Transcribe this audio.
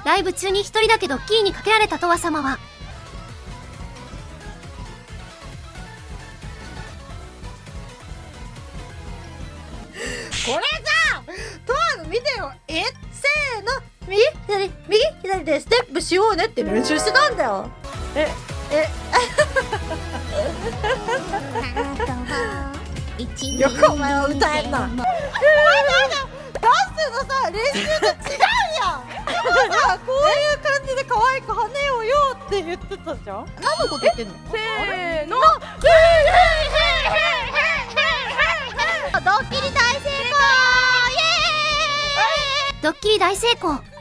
ライブ中に一人だけドッキリにかけられたとわ様は、これさ、とわの見てよ。せーの、右左右左でステップしようねって練習してたんだよ。よくお前は歌えんな。ダンスのさ、練習と違うやん。今さ、こういう感じで可愛く跳ねようよって言ってたじゃん。何のこと言ってんの？せーの。ドッキリ大成功。イエーイ。ドッキリ大成功。